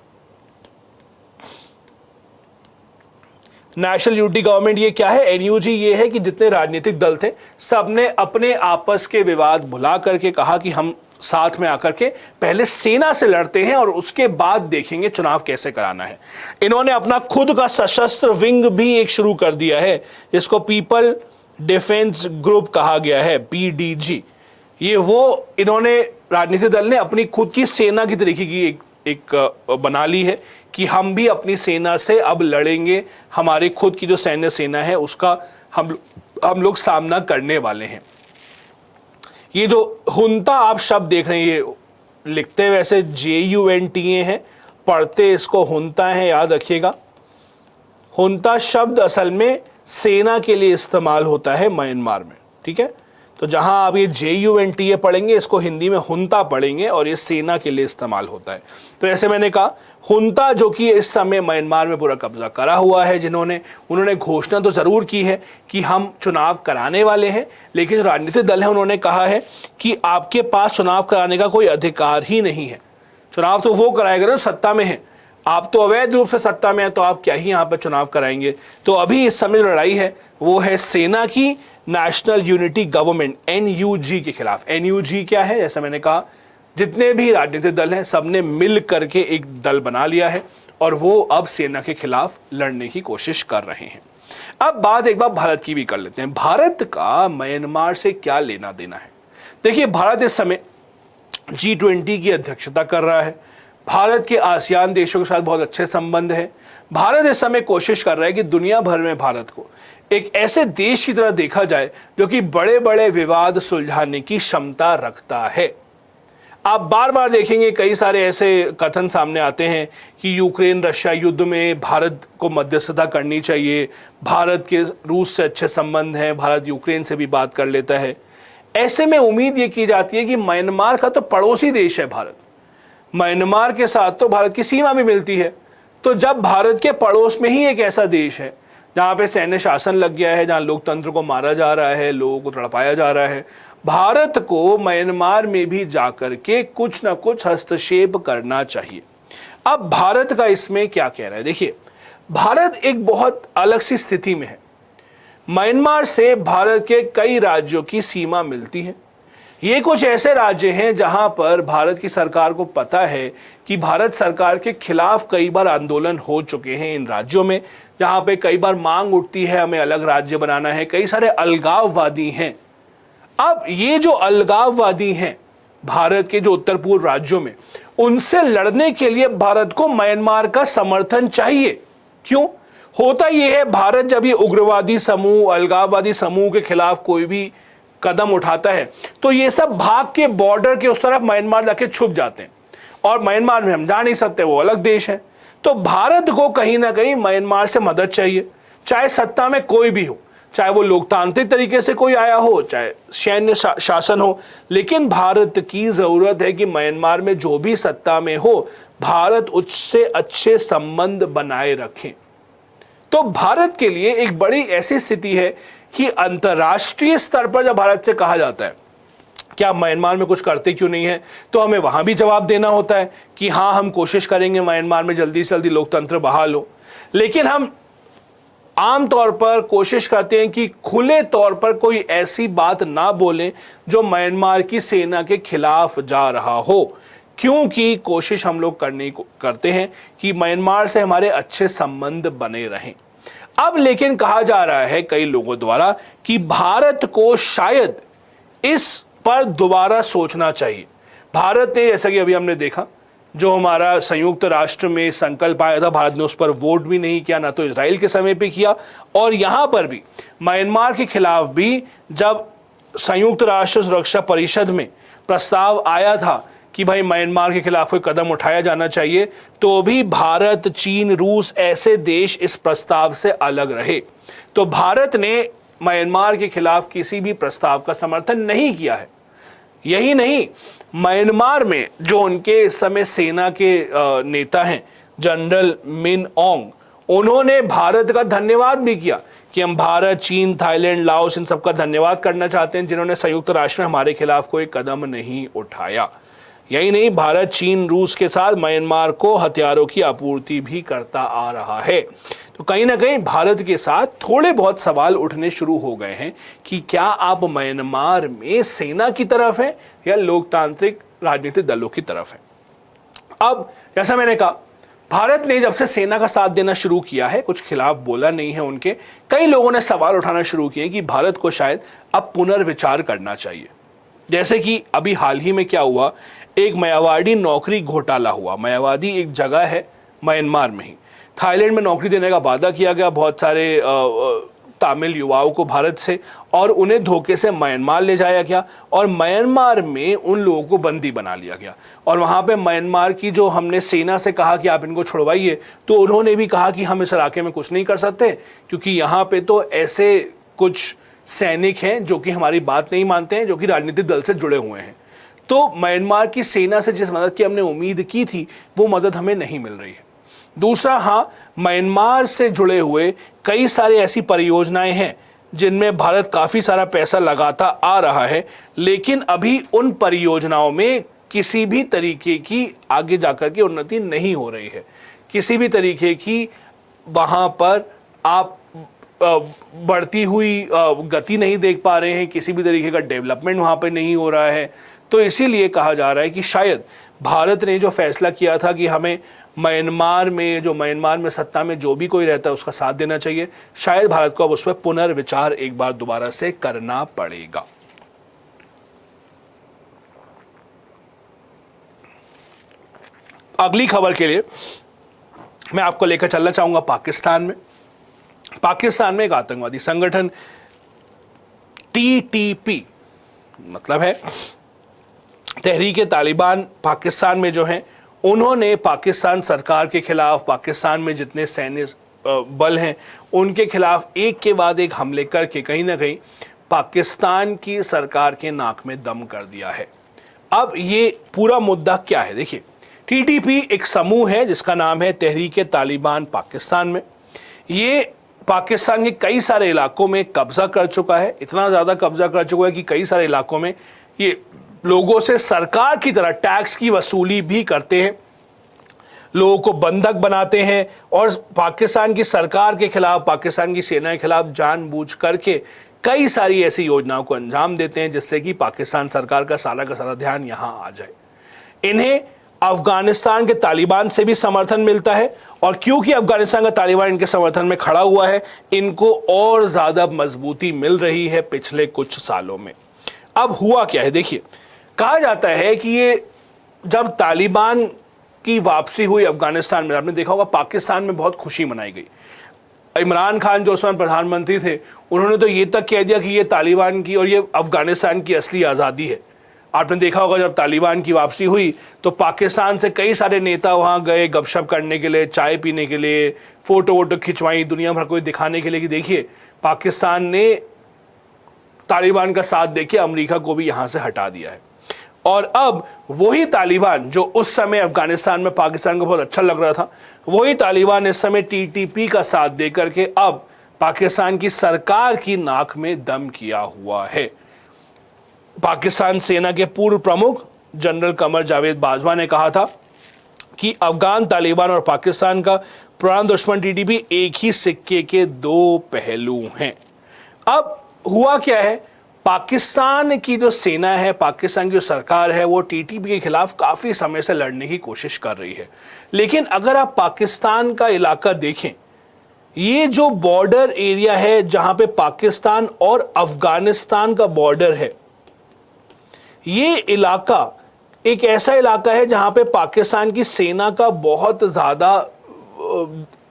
National unity government ये क्या है? एनयूजी ये है कि जितने राजनीतिक दल थे सबने अपने आपस के विवाद भुला करके कहा कि हम साथ में आकर के पहले सेना से लड़ते हैं और उसके बाद देखेंगे चुनाव कैसे कराना है। इन्होंने अपना खुद का सशस्त्र विंग भी एक शुरू कर दिया है, जिसको पीपल डिफेंस ग्रुप कहा गया है, पीडीजी। ये वो इन्होंने राजनीतिक दल ने अपनी खुद की सेना की तरीके की एक बना ली है कि हम भी अपनी सेना से अब लड़ेंगे, हमारी खुद की जो सैन्य सेना है उसका हम लोग सामना करने वाले हैं। ये जो हुंता आप शब्द देख रहे हैं, ये लिखते वैसे JUNTA हैं, पढ़ते इसको हुंता है, याद रखिएगा। हुंता शब्द असल में सेना के लिए इस्तेमाल होता है म्यांमार में, ठीक है। तो जहां आप ये JUNTA पढ़ेंगे, इसको हिंदी में हुंता पढ़ेंगे और ये सेना के लिए इस्तेमाल होता है। तो ऐसे मैंने कहा हुंता जो कि इस समय म्यांमार में पूरा कब्जा करा हुआ है, उन्होंने घोषणा तो जरूर की है कि हम चुनाव कराने वाले हैं, लेकिन जो राजनीतिक दल है उन्होंने कहा है कि आपके पास चुनाव कराने का कोई अधिकार ही नहीं है। चुनाव तो वो कराएगा ना सत्ता में है, आप तो अवैध रूप से सत्ता में है, तो आप क्या ही यहाँ पर चुनाव कराएंगे। तो अभी इस समय जो लड़ाई है वो है सेना की नेशनल यूनिटी गवर्नमेंट NUG के खिलाफ। NUG क्या है? जैसा मैंने कहा जितने भी राजनीतिक दल हैं सबने मिल करके एक दल बना लिया है और वो अब सेना के खिलाफ लड़ने की कोशिश कर रहे हैं। अब बात एक बार भारत की भी कर लेते हैं। भारत का म्यांमार से क्या लेना देना है? देखिए, भारत इस समय G20 की अध्यक्षता कर रहा है। भारत के आसियान देशों के साथ बहुत अच्छे संबंध है। भारत इस समय कोशिश कर रहा है कि दुनिया भर में भारत को एक ऐसे देश की तरह देखा जाए जो कि बड़े बड़े विवाद सुलझाने की क्षमता रखता है। आप बार बार देखेंगे कई सारे ऐसे कथन सामने आते हैं कि यूक्रेन रशिया युद्ध में भारत को मध्यस्थता करनी चाहिए, भारत के रूस से अच्छे संबंध हैं, भारत यूक्रेन से भी बात कर लेता है। ऐसे में उम्मीद ये की जाती है कि म्यांमार का तो पड़ोसी देश है भारत, म्यांमार के साथ तो भारत की सीमा भी मिलती है। तो जब भारत के पड़ोस में ही एक ऐसा देश है जहाँ पे सैन्य शासन लग गया है, जहाँ लोकतंत्र को मारा जा रहा है, लोगों को तड़पाया जा रहा है, भारत को म्यांमार में भी जाकर के कुछ ना कुछ हस्तक्षेप करना चाहिए। अब भारत का इसमें क्या कह रहा है? देखिए, भारत एक बहुत अलग सी स्थिति में है। म्यांमार से भारत के कई राज्यों की सीमा मिलती है। ये कुछ ऐसे राज्य हैं जहां पर भारत की सरकार को पता है कि भारत सरकार के खिलाफ कई बार आंदोलन हो चुके हैं इन राज्यों में, जहां पे कई बार मांग उठती है हमें अलग राज्य बनाना है। कई सारे अलगाववादी हैं। अब ये जो अलगाववादी हैं भारत के जो उत्तर पूर्व राज्यों में, उनसे लड़ने के लिए भारत को म्यांमार का समर्थन चाहिए। क्यों होता यह है? भारत जब ये उग्रवादी समूह, अलगाववादी समूह के खिलाफ कोई भी कदम उठाता है तो ये सब भाग के बॉर्डर के उस तरफ म्यांमार जाके छुप जाते हैं और म्यांमार में हम जा नहीं सकते, वो अलग देश है। तो भारत को कहीं ना कहीं म्यांमार से मदद चाहिए, चाहे सत्ता में कोई भी हो, चाहे वो लोकतांत्रिक तरीके से कोई आया हो, चाहे सैन्य शासन हो, लेकिन भारत की जरूरत है कि म्यांमार में जो भी सत्ता में हो भारत उससे अच्छे संबंध बनाए रखें। तो भारत के लिए एक बड़ी ऐसी स्थिति है कि अंतर्राष्ट्रीय स्तर पर जब भारत से कहा जाता है कि आप म्यांमार में कुछ करते क्यों नहीं है, तो हमें वहां भी जवाब देना होता है कि हाँ हम कोशिश करेंगे म्यांमार में जल्दी से जल्दी लोकतंत्र बहाल हो। लेकिन हम आमतौर पर कोशिश करते हैं कि खुले तौर पर कोई ऐसी बात ना बोलें जो म्यांमार की सेना के खिलाफ जा रहा हो, क्योंकि कोशिश हम लोग करते हैं कि म्यांमार से हमारे अच्छे संबंध बने रहें। अब लेकिन कहा जा रहा है कई लोगों द्वारा कि भारत को शायद इस पर दोबारा सोचना चाहिए। भारत ने, जैसा कि अभी हमने देखा, जो हमारा संयुक्त राष्ट्र में संकल्प आया था, भारत ने उस पर वोट भी नहीं किया, ना तो इजराइल के समय पे किया। और यहां पर भी म्यांमार के खिलाफ भी जब संयुक्त राष्ट्र सुरक्षा परिषद में प्रस्ताव आया था कि भाई म्यांमार के खिलाफ कोई कदम उठाया जाना चाहिए, तो भी भारत, चीन, रूस ऐसे देश इस प्रस्ताव से अलग रहे। तो भारत ने म्यांमार के खिलाफ किसी भी प्रस्ताव का समर्थन नहीं किया है। यही नहीं, म्यांमार में जो उनके इस समय सेना के नेता हैं जनरल मिन ऑन्ग, उन्होंने भारत का धन्यवाद भी किया कि हम भारत, चीन, थाईलैंड, लाओस इन सबका धन्यवाद करना चाहते हैं जिन्होंने संयुक्त राष्ट्र में हमारे खिलाफ कोई कदम नहीं उठाया। यही नहीं, भारत चीन रूस के साथ म्यांमार को हथियारों की आपूर्ति भी करता आ रहा है। तो कहीं ना कहीं भारत के साथ थोड़े बहुत सवाल उठने शुरू हो गए हैं कि क्या आप म्यांमार में सेना की तरफ हैं या लोकतांत्रिक राजनीतिक दलों की तरफ हैं। अब जैसा मैंने कहा, भारत ने जब से सेना का साथ देना शुरू किया है, कुछ खिलाफ बोला नहीं है उनके, कई लोगों ने सवाल उठाना शुरू किए कि भारत को शायद अब पुनर्विचार करना चाहिए। जैसे कि अभी हाल ही में क्या हुआ, एक मायावादी नौकरी घोटाला हुआ। मायावादी एक जगह है म्यांमार में ही, थाईलैंड में नौकरी देने का वादा किया गया बहुत सारे तमिल युवाओं को भारत से, और उन्हें धोखे से म्यांमार ले जाया गया और म्यांमार में उन लोगों को बंदी बना लिया गया। और वहाँ पे म्यांमार की जो हमने सेना से कहा कि आप इनको छुड़वाइए, तो उन्होंने भी कहा कि हम इस इलाके में कुछ नहीं कर सकते क्योंकि यहाँ पे तो ऐसे कुछ सैनिक हैं जो कि हमारी बात नहीं मानते हैं, जो कि राजनीतिक दल से जुड़े हुए हैं। तो म्यांमार की सेना से जिस मदद की हमने उम्मीद की थी वो मदद हमें नहीं मिल रही है। दूसरा, हाँ, म्यांमार से जुड़े हुए कई सारे ऐसी परियोजनाएं हैं जिनमें भारत काफ़ी सारा पैसा लगाता आ रहा है, लेकिन अभी उन परियोजनाओं में किसी भी तरीके की आगे जाकर के उन्नति नहीं हो रही है। किसी भी तरीके की वहाँ पर आप बढ़ती हुई गति नहीं देख पा रहे हैं, किसी भी तरीके का डेवलपमेंट वहाँ पर नहीं हो रहा है। तो इसीलिए कहा जा रहा है कि शायद भारत ने जो फैसला किया था कि हमें म्यांमार में सत्ता में जो भी कोई रहता है उसका साथ देना चाहिए, शायद भारत को अब उस पर पुनर्विचार एक बार दोबारा से करना पड़ेगा। अगली खबर के लिए मैं आपको लेकर चलना चाहूंगा पाकिस्तान में। पाकिस्तान में एक आतंकवादी संगठन TTP, मतलब है तहरीक तालिबान, पाकिस्तान में जो हैं, उन्होंने पाकिस्तान सरकार के खिलाफ, पाकिस्तान में जितने सैन्य बल हैं उनके खिलाफ एक के बाद एक हमले करके कहीं ना कहीं पाकिस्तान की सरकार के नाक में दम कर दिया है। अब ये पूरा मुद्दा क्या है, देखिए, TTP एक समूह है जिसका नाम है तहरीक तालिबान पाकिस्तान में। ये पाकिस्तान के कई सारे इलाकों में कब्जा कर चुका है, इतना ज़्यादा कब्जा कर चुका है कि कई सारे इलाकों में ये लोगों से सरकार की तरह टैक्स की वसूली भी करते हैं, लोगों को बंधक बनाते हैं और पाकिस्तान की सरकार के खिलाफ, पाकिस्तान की सेना के खिलाफ जानबूझ करके कई सारी ऐसी योजनाओं को अंजाम देते हैं जिससे कि पाकिस्तान सरकार का सारा ध्यान यहाँ आ जाए। इन्हें अफगानिस्तान के तालिबान से भी समर्थन मिलता है और क्योंकि अफगानिस्तान का तालिबान इनके समर्थन में खड़ा हुआ है, इनको और ज़्यादा मजबूती मिल रही है पिछले कुछ सालों में। अब हुआ क्या है, देखिए, कहा जाता है कि ये जब तालिबान की वापसी हुई अफगानिस्तान में, आपने देखा होगा पाकिस्तान में बहुत खुशी मनाई गई। इमरान खान जो उस समय प्रधानमंत्री थे, उन्होंने तो ये तक कह दिया कि ये तालिबान की और ये अफगानिस्तान की असली आज़ादी है। आपने देखा होगा जब तालिबान की वापसी हुई तो पाकिस्तान से कई सारे नेता वहाँ गए गपशप करने के लिए, चाय पीने के लिए, फ़ोटो वोटो खिंचवाई दुनिया भर को दिखाने के लिए कि देखिए पाकिस्तान ने तालिबान का साथ देके अमेरिका को भी यहाँ से हटा दिया है। और अब वही तालिबान जो उस समय अफगानिस्तान में पाकिस्तान को बहुत अच्छा लग रहा था, वही तालिबान इस समय TTP का साथ दे करके अब पाकिस्तान की सरकार की नाक में दम किया हुआ है। पाकिस्तान सेना के पूर्व प्रमुख जनरल कमर जावेद बाजवा ने कहा था कि अफगान तालिबान और पाकिस्तान का पुराना दुश्मन TTP एक ही सिक्के के दो पहलू हैं। अब हुआ क्या है, पाकिस्तान की जो सेना है, पाकिस्तान की जो सरकार है, वो TTP के खिलाफ काफ़ी समय से लड़ने की कोशिश कर रही है। लेकिन अगर आप पाकिस्तान का इलाका देखें, ये जो बॉर्डर एरिया है जहाँ पे पाकिस्तान और अफगानिस्तान का बॉर्डर है, ये इलाका एक ऐसा इलाका है जहाँ पे पाकिस्तान की सेना का बहुत ज़्यादा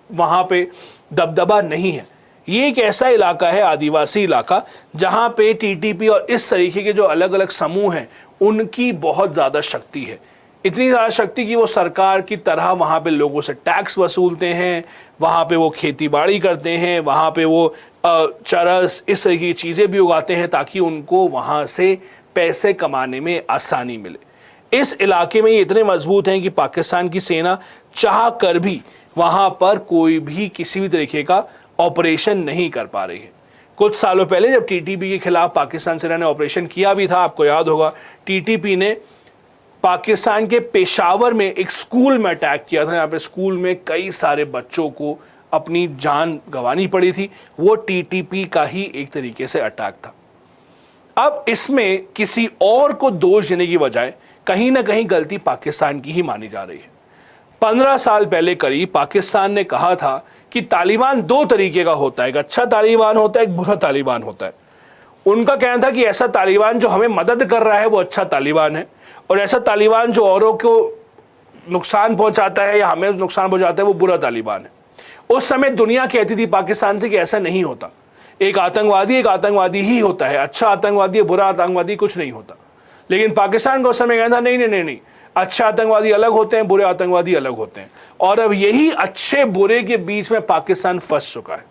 वहाँ पे दबदबा नहीं है। ये एक ऐसा इलाका है, आदिवासी इलाका, जहाँ पे TTP और इस तरीके के जो अलग अलग समूह हैं उनकी बहुत ज़्यादा शक्ति है। इतनी ज़्यादा शक्ति कि वो सरकार की तरह वहाँ पे लोगों से टैक्स वसूलते हैं, वहाँ पे वो खेती बाड़ी करते हैं, वहाँ पे वो चरस इस तरह की चीज़ें भी उगाते हैं ताकि उनको वहाँ से पैसे कमाने में आसानी मिले। इस इलाके में ये इतने मजबूत हैं कि पाकिस्तान की सेना चाह कर भी वहाँ पर कोई भी किसी भी तरीके का ऑपरेशन नहीं कर पा रही है। कुछ सालों पहले जब TTP के खिलाफ पाकिस्तान सेना ने ऑपरेशन किया भी था, आपको याद होगा, TTP ने पाकिस्तान के पेशावर में एक स्कूल में अटैक किया था। यहाँ पे स्कूल में कई सारे बच्चों को अपनी जान गंवानी पड़ी थी। वो टीटीपी का ही एक तरीके से अटैक था। अब इसमें किसी और को दोष देने की बजाय कहीं ना कहीं गलती पाकिस्तान की ही मानी जा रही है। 15 साल पहले करीब पाकिस्तान ने कहा था कि तालिबान दो तरीके का होता है, एक अच्छा तालिबान होता है, एक बुरा तालिबान होता है। उनका कहना था कि ऐसा तालिबान जो हमें मदद कर रहा है वो अच्छा तालिबान है, और ऐसा तालिबान जो औरों को नुकसान पहुंचाता है या हमें नुकसान पहुंचाता है वो बुरा तालिबान है। उस समय दुनिया कहती थी पाकिस्तान से कि ऐसा नहीं होता, एक आतंकवादी ही होता है, अच्छा आतंकवादी बुरा आतंकवादी कुछ नहीं होता। लेकिन पाकिस्तान को उस समय कहना था नहीं, अच्छे आतंकवादी अलग होते हैं, बुरे आतंकवादी अलग होते हैं। और अब यही अच्छे बुरे के बीच में पाकिस्तान फंस चुका है।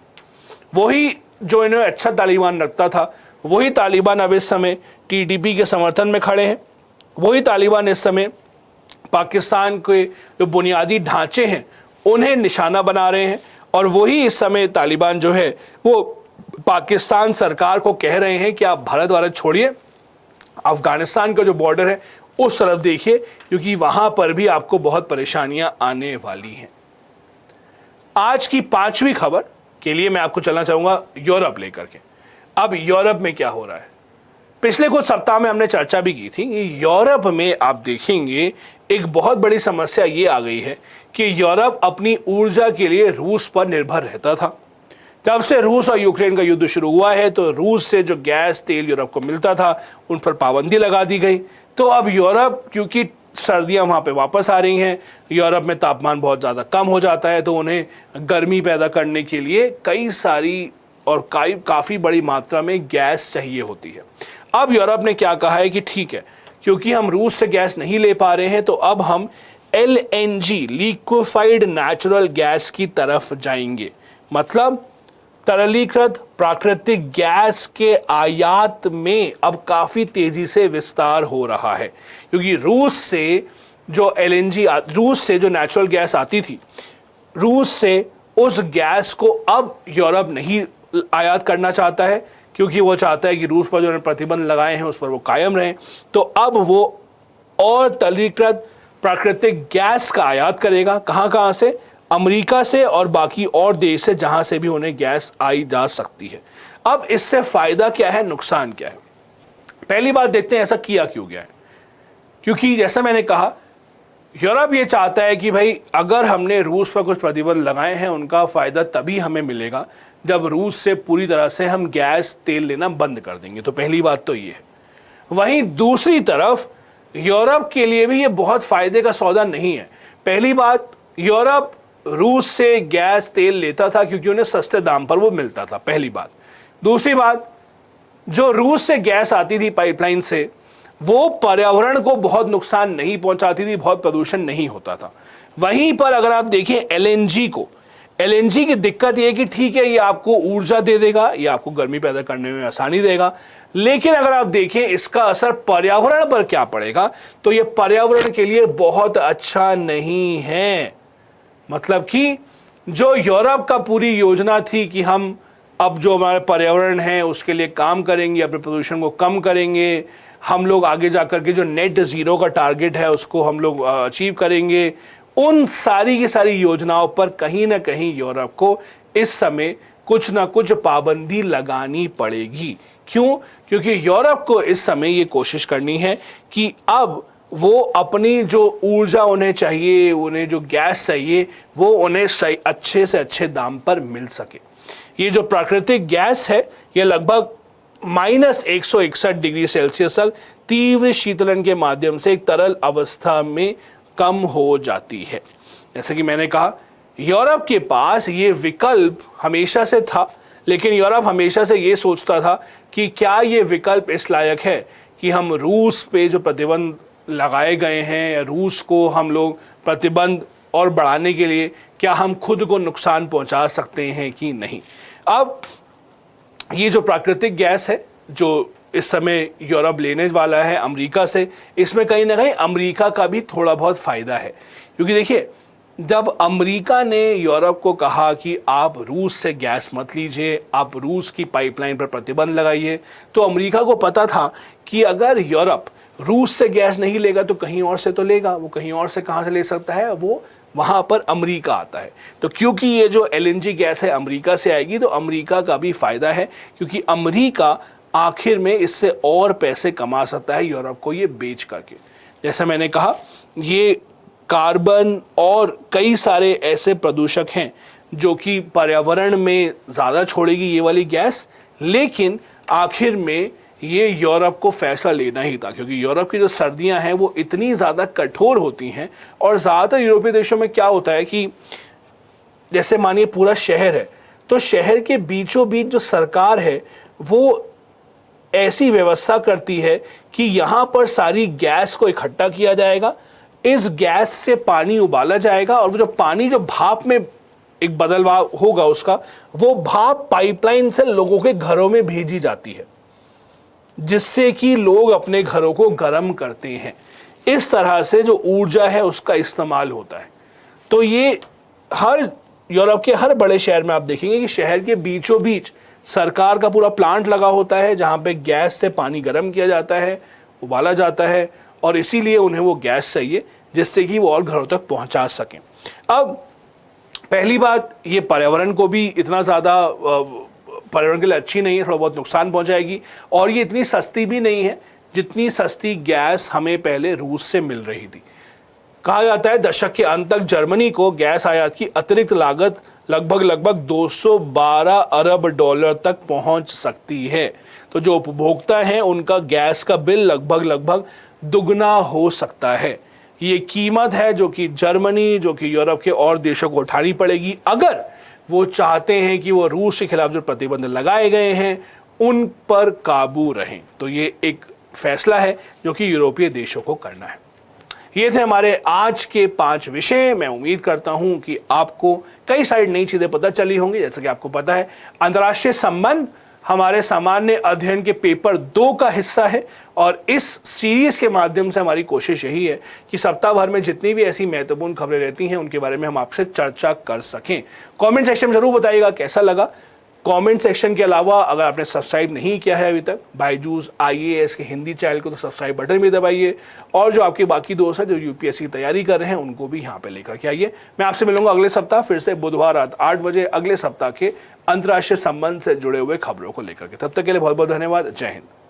वही जो इन्हें अच्छा तालिबान रखता था, वही तालिबान अब इस समय टीटीपी के समर्थन में खड़े हैं। वही तालिबान इस समय पाकिस्तान के जो बुनियादी ढांचे हैं उन्हें निशाना बना रहे हैं, और वही इस समय तालिबान जो है वो पाकिस्तान सरकार को कह रहे हैं कि आप भारत छोड़िए, अफगानिस्तान का जो बॉर्डर है उस तरफ देखिए, क्योंकि वहां पर भी आपको बहुत परेशानियां आने वाली हैं। आज की 5वीं खबर के लिए मैं आपको चलना चाहूंगा यूरोप लेकर के। अब यूरोप में क्या हो रहा है, पिछले कुछ सप्ताह में हमने चर्चा भी की थी। यूरोप में आप देखेंगे एक बहुत बड़ी समस्या ये आ गई है कि यूरोप अपनी ऊर्जा के लिए रूस पर निर्भर रहता था। जब से रूस और यूक्रेन का युद्ध शुरू हुआ है तो रूस से जो गैस तेल यूरोप को मिलता था उन पर पाबंदी लगा दी गई। तो अब यूरोप, क्योंकि सर्दियां वहाँ पे वापस आ रही हैं, यूरोप में तापमान बहुत ज़्यादा कम हो जाता है, तो उन्हें गर्मी पैदा करने के लिए कई सारी और काफ़ी बड़ी मात्रा में गैस चाहिए होती है। अब यूरोप ने क्या कहा है कि ठीक है, क्योंकि हम रूस से गैस नहीं ले पा रहे हैं तो अब हम LNG लिक्विफाइड नेचुरल गैस की तरफ जाएंगे। मतलब तरलीकृत प्राकृतिक गैस के आयात में अब काफ़ी तेज़ी से विस्तार हो रहा है, क्योंकि रूस से जो नेचुरल गैस आती थी, रूस से उस गैस को अब यूरोप नहीं आयात करना चाहता है, क्योंकि वो चाहता है कि रूस पर जो प्रतिबंध लगाए हैं उस पर वो कायम रहें। तो अब वो और तरलीकृत प्राकृतिक गैस का आयात करेगा। कहाँ से? अमेरिका से और बाकी और देश से, जहां से भी उन्हें गैस आई जा सकती है। अब इससे फायदा क्या है, नुकसान क्या है? पहली बात देखते हैं ऐसा किया क्यों गया है। क्योंकि जैसा मैंने कहा, यूरोप ये चाहता है कि भाई अगर हमने रूस पर कुछ प्रतिबंध लगाए हैं उनका फायदा तभी हमें मिलेगा जब रूस से पूरी तरह से हम गैस तेल लेना बंद कर देंगे। तो पहली बात तो ये है। वहीं दूसरी तरफ यूरोप के लिए भी ये बहुत फायदे का सौदा नहीं है। पहली बात, यूरोप रूस से गैस तेल लेता था क्योंकि उन्हें सस्ते दाम पर वो मिलता था, पहली बात। दूसरी बात, जो रूस से गैस आती थी पाइपलाइन से, वो पर्यावरण को बहुत नुकसान नहीं पहुंचाती थी, बहुत प्रदूषण नहीं होता था। वहीं पर अगर आप देखें LNG की दिक्कत ये है कि ठीक है, ये आपको ऊर्जा दे देगा, ये आपको गर्मी पैदा करने में आसानी देगा, लेकिन अगर आप देखें इसका असर पर्यावरण पर क्या पड़ेगा, तो ये पर्यावरण के लिए बहुत अच्छा नहीं है। मतलब कि जो यूरोप का पूरी योजना थी कि हम अब जो हमारे पर्यावरण है उसके लिए काम करेंगे, अपने प्रदूषण को कम करेंगे, हम लोग आगे जाकर के जो नेट ज़ीरो का टारगेट है उसको हम लोग अचीव करेंगे, उन सारी की सारी योजनाओं पर कहीं ना कहीं यूरोप को इस समय कुछ ना कुछ पाबंदी लगानी पड़ेगी। क्यों? क्योंकि यूरोप को इस समय ये कोशिश करनी है कि अब वो अपनी जो ऊर्जा उन्हें चाहिए, उन्हें जो गैस चाहिए, वो उन्हें सही अच्छे से अच्छे दाम पर मिल सके। ये जो प्राकृतिक गैस है ये लगभग -161 डिग्री सेल्सियस तक तीव्र शीतलन के माध्यम से एक तरल अवस्था में कम हो जाती है। जैसे कि मैंने कहा, यूरोप के पास ये विकल्प हमेशा से था, लेकिन यूरोप हमेशा से ये सोचता था कि क्या ये विकल्प इस लायक है कि हम रूस पे जो प्रतिबंध लगाए गए हैं, रूस को हम लोग प्रतिबंध और बढ़ाने के लिए क्या हम खुद को नुकसान पहुंचा सकते हैं कि नहीं। अब ये जो प्राकृतिक गैस है जो इस समय यूरोप लेने वाला है अमेरिका से, इसमें कहीं ना कहीं अमेरिका का भी थोड़ा बहुत फ़ायदा है। क्योंकि देखिए, जब अमेरिका ने यूरोप को कहा कि आप रूस से गैस मत लीजिए, आप रूस की पाइपलाइन पर प्रतिबंध लगाइए, तो अमेरिका को पता था कि अगर यूरोप रूस से गैस नहीं लेगा तो कहीं और से तो लेगा। वो कहीं और से कहाँ से ले सकता है? वो वहाँ पर अमेरिका आता है। तो क्योंकि ये जो एलएनजी गैस है अमेरिका से आएगी, तो अमेरिका का भी फायदा है, क्योंकि अमेरिका आखिर में इससे और पैसे कमा सकता है यूरोप को ये बेच करके। जैसा मैंने कहा, ये कार्बन और कई सारे ऐसे प्रदूषक हैं जो कि पर्यावरण में ज़्यादा छोड़ेगी ये वाली गैस, लेकिन आखिर में ये यूरोप को फैसला लेना ही था, क्योंकि यूरोप की जो सर्दियां हैं वो इतनी ज़्यादा कठोर होती हैं। और ज़्यादातर यूरोपीय देशों में क्या होता है कि जैसे मानिए पूरा शहर है, तो शहर के बीचों बीच जो सरकार है वो ऐसी व्यवस्था करती है कि यहाँ पर सारी गैस को इकट्ठा किया जाएगा, इस गैस से पानी उबाला जाएगा, और वो जो पानी जो भाप में एक बदलाव होगा उसका, वो भाप पाइपलाइन से लोगों के घरों में भेजी जाती है, जिससे कि लोग अपने घरों को गर्म करते हैं। इस तरह से जो ऊर्जा है उसका इस्तेमाल होता है। तो ये हर यूरोप के हर बड़े शहर में आप देखेंगे कि शहर के बीचों बीच सरकार का पूरा प्लांट लगा होता है, जहाँ पे गैस से पानी गर्म किया जाता है, उबाला जाता है, और इसीलिए उन्हें वो गैस चाहिए जिससे कि वो और घरों तक पहुँचा सकें। अब पहली बात, ये पर्यावरण को भी इतना ज़्यादा पर्यावरण के लिए अच्छी नहीं है, थोड़ा बहुत नुकसान पहुंचाएगी, और ये इतनी सस्ती भी नहीं है जितनी सस्ती गैस हमें पहले रूस से मिल रही थी। कहा जाता है दशक के अंत तक जर्मनी को गैस आयात की अतिरिक्त लागत लगभग 212 अरब डॉलर तक पहुंच सकती है। तो जो उपभोक्ता हैं उनका गैस का बिल लगभग दुगना हो सकता है। ये कीमत है जो कि जर्मनी, जो कि यूरोप के और देशों को उठानी पड़ेगी अगर वो चाहते हैं कि वो रूस के खिलाफ जो प्रतिबंध लगाए गए हैं उन पर काबू रहें। तो ये एक फैसला है जो कि यूरोपीय देशों को करना है। ये थे हमारे आज के 5 विषय। मैं उम्मीद करता हूं कि आपको कई सारी नई चीजें पता चली होंगी। जैसे कि आपको पता है, अंतर्राष्ट्रीय संबंध हमारे सामान्य अध्ययन के पेपर 2 का हिस्सा है, और इस सीरीज के माध्यम से हमारी कोशिश यही है कि सप्ताह भर में जितनी भी ऐसी महत्वपूर्ण खबरें रहती हैं उनके बारे में हम आपसे चर्चा कर सकें। कमेंट सेक्शन में जरूर बताइएगा कैसा लगा। कमेंट सेक्शन के अलावा अगर आपने सब्सक्राइब नहीं किया है अभी तक बायजूस IAS के हिंदी चैनल को, तो सब्सक्राइब बटन भी दबाइए, और जो आपके बाकी दोस्त हैं जो यूपीएससी तैयारी कर रहे हैं उनको भी यहाँ पे लेकर के आइए। मैं आपसे मिलूंगा अगले सप्ताह फिर से बुधवार रात 8 बजे अगले सप्ताह के अंतर्राष्ट्रीय संबंध से जुड़े हुए खबरों को लेकर के। तब तक के लिए बहुत बहुत धन्यवाद। जय हिंद।